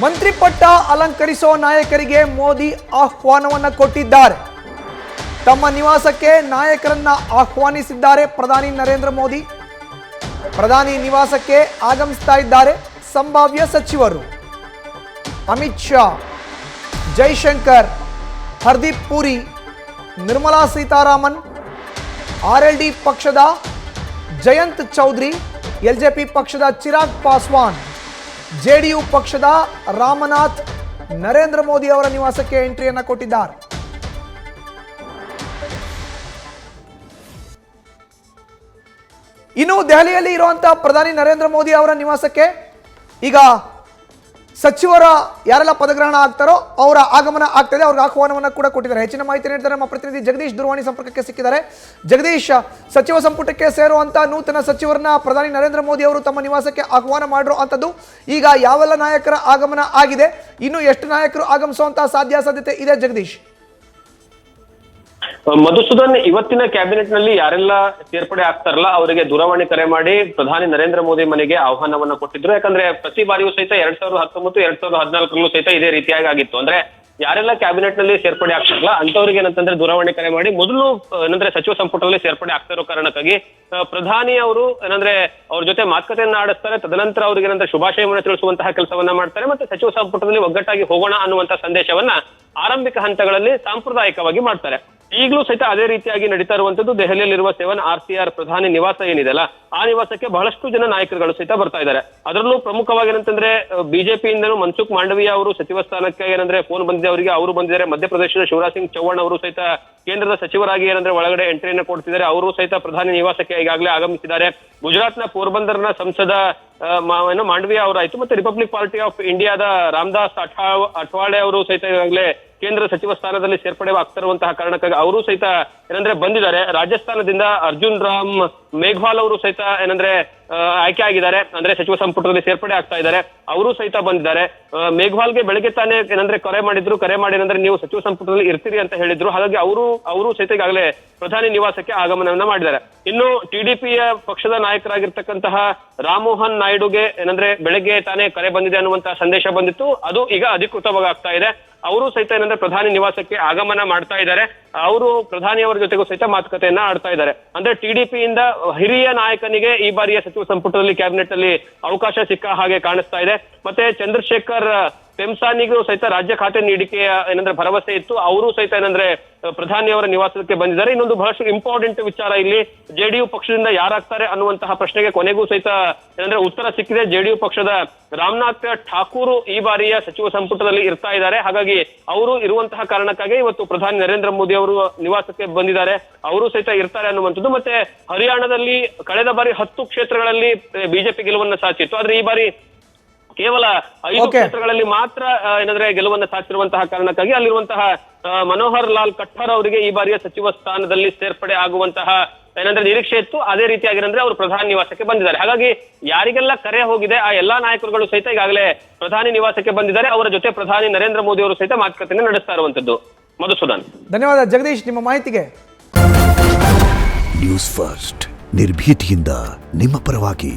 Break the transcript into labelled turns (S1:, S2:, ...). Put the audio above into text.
S1: ಮಂತ್ರಿ ಪಟ್ಟ ಅಲಂಕರಿಸೋ ನಾಯಕರಿಗೆ ಮೋದಿ ಆಹ್ವಾನವನ್ನ ಕೊಟ್ಟಿದ್ದಾರೆ. ತಮ್ಮ ನಿವಾಸಕ್ಕೆ ನಾಯಕರನ್ನ ಆಹ್ವಾನಿಸಿದ್ದಾರೆ ಪ್ರಧಾನಿ ನರೇಂದ್ರ ಮೋದಿ. ಪ್ರಧಾನಿ ನಿವಾಸಕ್ಕೆ ಆಗಮಿಸ್ತಾ ಇದ್ದಾರೆ ಸಂಭಾವ್ಯ ಸಚಿವರು ಅಮಿತ್ ಶಾ, ಜೈಶಂಕರ್, ಹರ್ದೀಪ್ ಪುರಿ, ನಿರ್ಮಲಾ ಸೀತಾರಾಮನ್, ಆರ್ಎಲ್ಡಿ ಪಕ್ಷದ ಜಯಂತ್ ಚೌಧರಿ, ಎಲ್ಜೆಪಿ ಪಕ್ಷದ ಚಿರಾಗ್ ಪಾಸ್ವಾನ್, ಜೆಡಿಯು ಪಕ್ಷದ ರಾಮನಾಥ್ ನರೇಂದ್ರ ಮೋದಿ ಅವರ ನಿವಾಸಕ್ಕೆ ಎಂಟ್ರಿಯನ್ನು ಕೊಟ್ಟಿದ್ದಾರೆ. ಇನ್ನು ದೆಹಲಿಯಲ್ಲಿ ಇರುವಂತಹ ಪ್ರಧಾನಿ ನರೇಂದ್ರ ಮೋದಿ ಅವರ ನಿವಾಸಕ್ಕೆ ಈಗ ಸಚಿವರ ಯಾರೆಲ್ಲ ಪದಗ್ರಹಣ ಆಗ್ತಾರೋ ಅವರ ಆಗಮನ ಆಗ್ತದೆ. ಅವ್ರಿಗೆ ಆಹ್ವಾನವನ್ನು ಕೂಡ ಕೊಟ್ಟಿದ್ದಾರೆ. ಹೆಚ್ಚಿನ ಮಾಹಿತಿ ನೀಡಿದ್ದಾರೆ ನಮ್ಮ ಪ್ರತಿನಿಧಿ ಜಗದೀಶ್ ದೂರವಾಣಿ ಸಂಪರ್ಕಕ್ಕೆ ಸಿಕ್ಕಿದ್ದಾರೆ. ಜಗದೀಶ್, ಸಚಿವ ಸಂಪುಟಕ್ಕೆ ಸೇರುವಂತಹ ನೂತನ ಸಚಿವರನ್ನ ಪ್ರಧಾನಿ ನರೇಂದ್ರ ಮೋದಿ ಅವರು ತಮ್ಮ ನಿವಾಸಕ್ಕೆ ಆಹ್ವಾನ ಮಾಡಿರುವಂಥದ್ದು. ಈಗ ಯಾವೆಲ್ಲ ನಾಯಕರ ಆಗಮನ ಆಗಿದೆ, ಇನ್ನು ಎಷ್ಟು ನಾಯಕರು ಆಗಮಿಸುವಂತಹ ಸಾಧ್ಯತೆ ಇದೆ ಜಗದೀಶ್?
S2: ಮಧುಸೂದನ್, ಇವತ್ತಿನ ಕ್ಯಾಬಿನೆಟ್ ನಲ್ಲಿ ಯಾರೆಲ್ಲ ಸೇರ್ಪಡೆ ಆಗ್ತಾರಲ್ಲ ಅವರಿಗೆ ದೂರವಾಣಿ ಕರೆ ಮಾಡಿ ಪ್ರಧಾನಿ ನರೇಂದ್ರ ಮೋದಿ ಮನೆಗೆ ಆಹ್ವಾನವನ್ನ ಕೊಟ್ಟಿದ್ರು. ಯಾಕಂದ್ರೆ ಪ್ರತಿ ಬಾರಿಯೂ ಸಹಿತ 2019, 2014 ಸಹಿತ ಇದೇ ರೀತಿಯಾಗಿ ಆಗಿತ್ತು. ಅಂದ್ರೆ ಯಾರೆಲ್ಲ ಕ್ಯಾಬಿನೆಟ್ ನಲ್ಲಿ ಸೇರ್ಪಡೆ ಆಗ್ತಾರಲ್ಲ ಅಂತವ್ರಿಗೆ ಏನಂತಂದ್ರೆ ದೂರವಾಣಿ ಕರೆ ಮಾಡಿ ಮೊದಲು ಏನಂದ್ರೆ ಸಚಿವ ಸಂಪುಟದಲ್ಲಿ ಸೇರ್ಪಡೆ ಆಗ್ತಾ ಇರೋ ಕಾರಣಕ್ಕಾಗಿ ಪ್ರಧಾನಿ ಅವರು ಏನಂದ್ರೆ ಅವ್ರ ಜೊತೆ ಮಾತುಕತೆಯನ್ನ ಆಡಿಸ್ತಾರೆ. ತದನಂತರ ಅವ್ರಿಗೆ ಏನಂದ್ರೆ ಶುಭಾಶಯವನ್ನ ತಿಳಿಸುವಂತಹ ಕೆಲಸವನ್ನ ಮಾಡ್ತಾರೆ. ಮತ್ತೆ ಸಚಿವ ಸಂಪುಟದಲ್ಲಿ ಒಗ್ಗಟ್ಟಾಗಿ ಹೋಗೋಣ ಅನ್ನುವಂತಹ ಸಂದೇಶವನ್ನ ಆರಂಭಿಕ ಹಂತಗಳಲ್ಲಿ ಸಾಂಪ್ರದಾಯಿಕವಾಗಿ ಮಾಡ್ತಾರೆ. ಈಗಲೂ ಸಹಿತ ಅದೇ ರೀತಿಯಾಗಿ ನಡೀತಾ ಇರುವಂತದ್ದು ದೆಹಲಿಯಲ್ಲಿರುವ 7RCR ಪ್ರಧಾನಿ ನಿವಾಸ ಏನಿದೆಲ್ಲ ಆ ನಿವಾಸಕ್ಕೆ ಬಹಳಷ್ಟು ಜನ ನಾಯಕರುಗಳು ಸಹಿತ ಬರ್ತಾ ಇದ್ದಾರೆ. ಅದರಲ್ಲೂ ಪ್ರಮುಖವಾಗಿ ಏನಂತಂದ್ರೆ ಬಿಜೆಪಿಯಿಂದನೂ ಮನ್ಸುಖ್ ಮಾಂಡವೀಯ ಅವರು ಸಚಿವ ಸ್ಥಾನಕ್ಕೆ ಏನಂದ್ರೆ ಫೋನ್ ಬಂದಿದೆ ಅವರಿಗೆ, ಅವರು ಬಂದಿದ್ದಾರೆ. ಮಧ್ಯಪ್ರದೇಶದ ಶಿವರಾಜ್ ಸಿಂಗ್ ಚೌಹಾಣ್ ಅವರು ಸಹಿತ ಕೇಂದ್ರದ ಸಚಿವರಾಗಿ ಏನಂದ್ರೆ ಒಳಗಡೆ ಎಂಟ್ರಿಯನ್ನು ಕೊಡ್ತಿದ್ದಾರೆ. ಅವರು ಸಹಿತ ಪ್ರಧಾನಿ ನಿವಾಸಕ್ಕೆ ಈಗಾಗಲೇ ಆಗಮಿಸಿದ್ದಾರೆ. ಗುಜರಾತ್ನ ಪೋರ್ಬಂದರ್ನ ಸಂಸದ ಮಾಂಡವೀಯ ಅವರಾಯ್ತು, ಮತ್ತೆ ರಿಪಬ್ಲಿಕ್ ಪಾರ್ಟಿ ಆಫ್ ಇಂಡಿಯಾದ ರಾಮದಾಸ್ ಅಠವಾಡೆ ಅವರು ಸಹಿತ ಈಗಾಗಲೇ ಕೇಂದ್ರ ಸಚಿವ ಸ್ಥಾನದಲ್ಲಿ ಸೇರ್ಪಡೆ ಆಗ್ತಿರುವಂತಹ ಕಾರಣಕ್ಕಾಗಿ ಅವರು ಸಹಿತ ಏನಂದ್ರೆ ಬಂದಿದ್ದಾರೆ. ರಾಜಸ್ಥಾನದಿಂದ ಅರ್ಜುನ್ ರಾಮ್ ಮೇಘ್ವಾಲ್ ಅವರು ಸಹಿತ ಏನಂದ್ರೆ ಆಯ್ಕೆ ಆಗಿದ್ದಾರೆ, ಅಂದ್ರೆ ಸಚಿವ ಸಂಪುಟದಲ್ಲಿ ಸೇರ್ಪಡೆ ಆಗ್ತಾ ಇದ್ದಾರೆ. ಅವರು ಸಹಿತ ಬಂದಿದ್ದಾರೆ. ಮೇಘ್ವಾಲ್ಗೆ ಬೆಳಗ್ಗೆ ತಾನೇ ಏನಂದ್ರೆ ಕರೆ ಮಾಡಿ ಏನಂದ್ರೆ ನೀವು ಸಚಿವ ಸಂಪುಟದಲ್ಲಿ ಇರ್ತೀರಿ ಅಂತ ಹೇಳಿದ್ರು. ಹಾಗಾಗಿ ಅವರು ಸಹಿತ ಈಗಾಗಲೇ ಪ್ರಧಾನಿ ನಿವಾಸಕ್ಕೆ ಆಗಮನವನ್ನ ಮಾಡಿದ್ದಾರೆ. ಇನ್ನು ಟಿಡಿಪಿಯ ಪಕ್ಷದ ನಾಯಕರಾಗಿರ್ತಕ್ಕಂತಹ ರಾಮಮೋಹನ್ ನಾಯ್ಡುಗೆ ಏನಂದ್ರೆ ಬೆಳಗ್ಗೆ ತಾನೇ ಕರೆ ಬಂದಿದೆ ಅನ್ನುವಂತಹ ಸಂದೇಶ ಬಂದಿತ್ತು. ಅದು ಈಗ ಅಧಿಕೃತವಾಗಿ ಆಗ್ತಾ ಇದೆ. ಅವರು ಸಹಿತ ಏನಂದ್ರೆ ಪ್ರಧಾನಿ ನಿವಾಸಕ್ಕೆ ಆಗಮನ ಮಾಡ್ತಾ ಇದ್ದಾರೆ. ಅವರು ಪ್ರಧಾನಿಯವರ ಜೊತೆಗೂ ಸಹಿತ ಮಾತುಕತೆಯನ್ನ ಆಡ್ತಾ ಇದ್ದಾರೆ. ಅಂದ್ರೆ ಟಿಡಿಪಿಯಿಂದ ಹಿರಿಯ ನಾಯಕನಿಗೆ ಈ ಬಾರಿಯ ಸಚಿವ ಸಂಪುಟದಲ್ಲಿ ಕ್ಯಾಬಿನೆಟ್ ಅಲ್ಲಿ ಅವಕಾಶ ಸಿಕ್ಕ ಹಾಗೆ ಕಾಣಿಸ್ತಾ ಇದೆ. ಮತ್ತೆ ಚಂದ್ರಶೇಖರ್ ಪೆಮ್ಸಾನಿಗೂ ಸಹಿತ ರಾಜ್ಯ ಖಾತೆ ನೀಡಿಕೆಯ ಏನಂದ್ರೆ ಭರವಸೆ ಇತ್ತು. ಅವರು ಸಹಿತ ಏನಂದ್ರೆ ಪ್ರಧಾನಿಯವರ ನಿವಾಸಕ್ಕೆ ಬಂದಿದ್ದಾರೆ. ಇನ್ನೊಂದು ಬಹಳಷ್ಟು ಇಂಪಾರ್ಟೆಂಟ್ ವಿಚಾರ ಇಲ್ಲಿ, ಜೆಡಿಯು ಪಕ್ಷದಿಂದ ಯಾರಾಗ್ತಾರೆ ಅನ್ನುವಂತಹ ಪ್ರಶ್ನೆಗೆ ಕೊನೆಗೂ ಸಹಿತ ಏನಂದ್ರೆ ಉತ್ತರ ಸಿಕ್ಕಿದೆ. ಜೆಡಿಯು ಪಕ್ಷದ ರಾಮನಾಥ್ ಠಾಕೂರ್ ಈ ಬಾರಿಯ ಸಚಿವ ಸಂಪುಟದಲ್ಲಿ ಇರ್ತಾ ಇದ್ದಾರೆ. ಹಾಗಾಗಿ ಅವರು ಇರುವಂತಹ ಕಾರಣಕ್ಕಾಗಿ ಇವತ್ತು ಪ್ರಧಾನಿ ನರೇಂದ್ರ ಮೋದಿ ಅವರು ನಿವಾಸಕ್ಕೆ ಬಂದಿದ್ದಾರೆ. ಅವರು ಸಹಿತ ಇರ್ತಾರೆ ಅನ್ನುವಂಥದ್ದು. ಮತ್ತೆ ಹರಿಯಾಣದಲ್ಲಿ ಕಳೆದ ಬಾರಿ 10 ಕ್ಷೇತ್ರಗಳಲ್ಲಿ ಬಿಜೆಪಿ ಗೆಲುವನ್ನು ಸಾಧಿಸಿತ್ತು. ಆದ್ರೆ ಈ ಬಾರಿ ಕೇವಲ 5 ಕ್ಷೇತ್ರಗಳಲ್ಲಿ ಮಾತ್ರ ಏನಂದ್ರೆ ಗೆಲುವನ್ನು ಸಾಧಿಸಿರುವಂತಹ ಕಾರಣಕ್ಕಾಗಿ ಅಲ್ಲಿರುವಂತಹ ಮನೋಹರ್ ಲಾಲ್ ಖಟ್ಟರ್ ಅವರಿಗೆ ಈ ಬಾರಿಯ ಸಚಿವ ಸ್ಥಾನದಲ್ಲಿ ಸೇರ್ಪಡೆ ಆಗುವಂತಹ ಏನಂದ್ರೆ ನಿರೀಕ್ಷೆ ಇತ್ತು. ಅದೇ ರೀತಿಯಾಗಿ ಏನಂದ್ರೆ ಅವರು ಪ್ರಧಾನಿ ನಿವಾಸಕ್ಕೆ ಬಂದಿದ್ದಾರೆ. ಹಾಗಾಗಿ ಯಾರಿಗೆಲ್ಲ ಕರೆ ಹೋಗಿದೆ ಆ ಎಲ್ಲಾ ನಾಯಕರುಗಳು ಸಹಿತ ಈಗಾಗಲೇ ಪ್ರಧಾನಿ ನಿವಾಸಕ್ಕೆ ಬಂದಿದ್ದಾರೆ. ಅವರ ಜೊತೆ ಪ್ರಧಾನಿ ನರೇಂದ್ರ ಮೋದಿ ಅವರು ಸಹಿತ ಮಾತುಕತೆಯನ್ನು ನಡೆಸ್ತಾ ಇರುವಂತದ್ದು. ಮಧುಸೂದನ್,
S1: ಧನ್ಯವಾದ ಜಗದೀಶ್ ನಿಮ್ಮ ಮಾಹಿತಿಗೆ.
S3: ನ್ಯೂಸ್ ಫಸ್ಟ್, ನಿರ್ಭೀತಿಯಿಂದ ನಿಮ್ಮ ಪರವಾಗಿ.